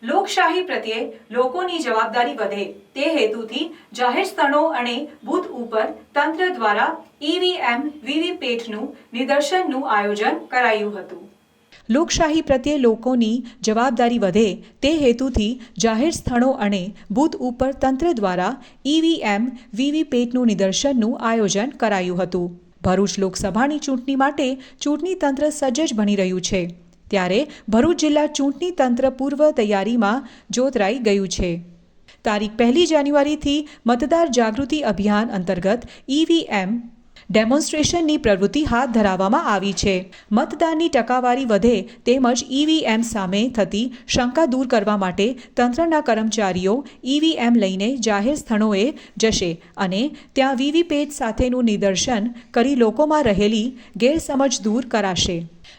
લોકશાહી પ્રત્યે લોકોની જવાબદારી વધે તે હેતુથી જાહેર સ્થળો અને બૂથ ઉપર તંત્ર દ્વારા ઈવીએમ વીવીપેટનું નિદર્શનનું આયોજન કરાયું હતું। લોકશાહી પ્રત્યે લોકોની જવાબદારી વધે તે હેતુથી જાહેર સ્થળો અને બૂથ ઉપર તંત્ર દ્વારા ઈવીએમ વીવીપેટનું નિદર્શનનું આયોજન કરાયું હતું। ભરૂચ લોકસભાની ચૂંટણી માટે ચૂંટણી તંત્ર સજ્જ બની રહ્યું છે, ત્યારે ભરૂચ જિલ્લા ચૂંટણી તંત્ર પૂર્વ તૈયારીમાં જોતરાઈ ગયું છે। તારીખ 1 જાન્યુઆરીથી મતદાર જાગૃતિ અભિયાન અંતર્ગત ઈવીએમ ડેમોન્સ્ટ્રેશનની પ્રવૃત્તિ હાથ ધરવામાં આવી છે। મતદાનની ટકાવારી વધે તેમજ ઈવીએમ સામે થતી શંકા દૂર કરવા માટે તંત્રના કર્મચારીઓ ઈવીએમ લઈને જાહેર સ્થળોએ જશે અને ત્યાં વીવીપેટ સાથેનું નિદર્શન કરી લોકોમાં રહેલી ગેરસમજ દૂર કરાશે।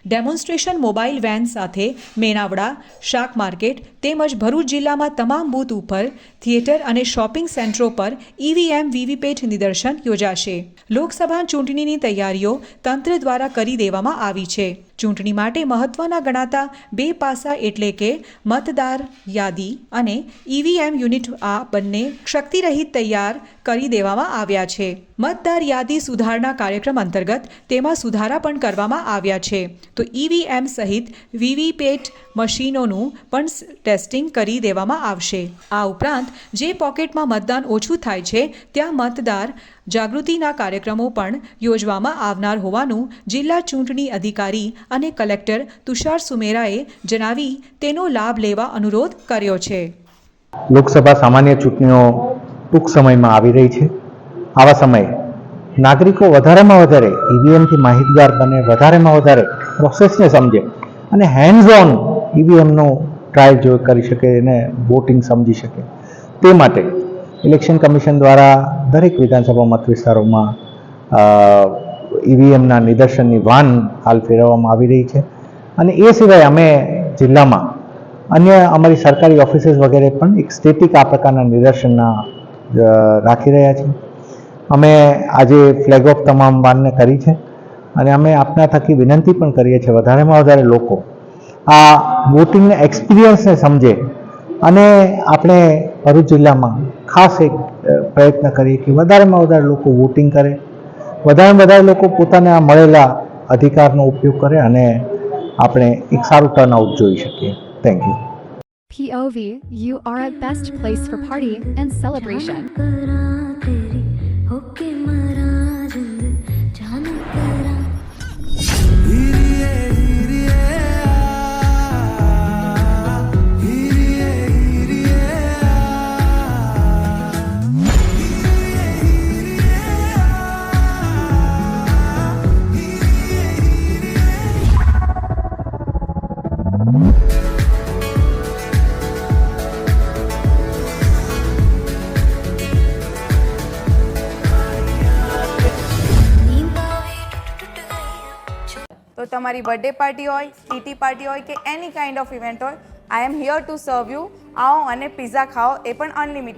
ડેમોન્સ્ટ્રેશન મોબાઈલ વેન સાથે મેનાવડા, શાક માર્કેટ તેમજ ભરૂચ જિલ્લામાં તમામ બૂથ ઉપર થિયેટર અને શોપિંગ સેન્ટરો પર ઈવીએમ વીવીપેટ નિદર્શન યોજાશે। લોકસભા ચૂંટણીની તૈયારીઓ તંત્ર દ્વારા કરી દેવામાં આવી છે। ચૂંટણી માટે મહત્વના ગણાતા બે પાસા એટલે કે મતદાર યાદી અને ઈવીએમ યુનિટ આ બંને શક્તિરહિત તૈયાર કરી દેવામાં આવ્યા છે। મતદાર યાદી સુધારણા કાર્યક્રમ અંતર્ગત તેમાં સુધારા પણ કરવામાં આવ્યા છે, તો ઈવીએમ સહિત વીવીપેટ મશીનોનું પણ ટેસ્ટિંગ કરી દેવામાં આવશે। આ ઉપરાંત જે પોકેટમાં મતદાન ઓછું થાય છે ત્યાં મતદાર જાગૃતિના કાર્યક્રમો પણ યોજવામાં આવનાર હોવાનું જિલ્લા ચૂંટણી અધિકારી અને કલેક્ટર તુષાર સુમેરાએ જણાવી તેનો લાભ લેવા અનુરોધ કર્યો છે। લોકસભા સામાન્ય ચૂંટણીઓ ટૂંક સમયમાં આવી રહી છે। આવા સમયે નાગરિકો વધારેમાં વધારે ઈવીએમથી માહિતગાર બને, વધારેમાં વધારે પ્રોસેસને સમજે અને હેન્ડ્સ ઓન ઈવીએમનો ટ્રાયલ જો કરી શકે અને વોટિંગ સમજી શકે તે માટે ઇલેક્શન કમિશન દ્વારા દરેક વિધાનસભા મત વિસ્તારોમાં ઈવીએમના નિદર્શનની વાન હાલ ફેરવવામાં આવી રહી છે અને એ સિવાય અમે જિલ્લામાં અન્ય અમારી સરકારી ઓફિસીસ વગેરે પણ એક સ્ટેટિક આ પ્રકારના નિદર્શનના રાખી રહ્યા છીએ। અમે આજે ફ્લેગ ઓફ તમામ વાનને કરી છે અને અમે આપના થકી વિનંતી પણ કરીએ છીએ વધારેમાં વધારે લોકો આ વોટિંગના એક્સપિરિયન્સને સમજે અને આપણે ભરૂચ જિલ્લામાં ખાસ એક પ્રયત્ન કરીએ કે વધારેમાં વધારે લોકો વોટિંગ કરે, વધારેમાં વધારે લોકો પોતાને આ મળેલા અધિકારનો ઉપયોગ કરે અને આપણે એક સારું ટર્નઆઉટ જોઈ શકીએ। Thank you. POV, you are at best place for party and celebration. તો તમારી બર્થડે પાર્ટી હોય, કીટી પાર્ટી હોય કે એની કાઇન્ડ ઓફ ઇવેન્ટ હોય, I am here to serve you. આવો અને પિઝા ખાઓ, એ પણ અનલિમિટેડ।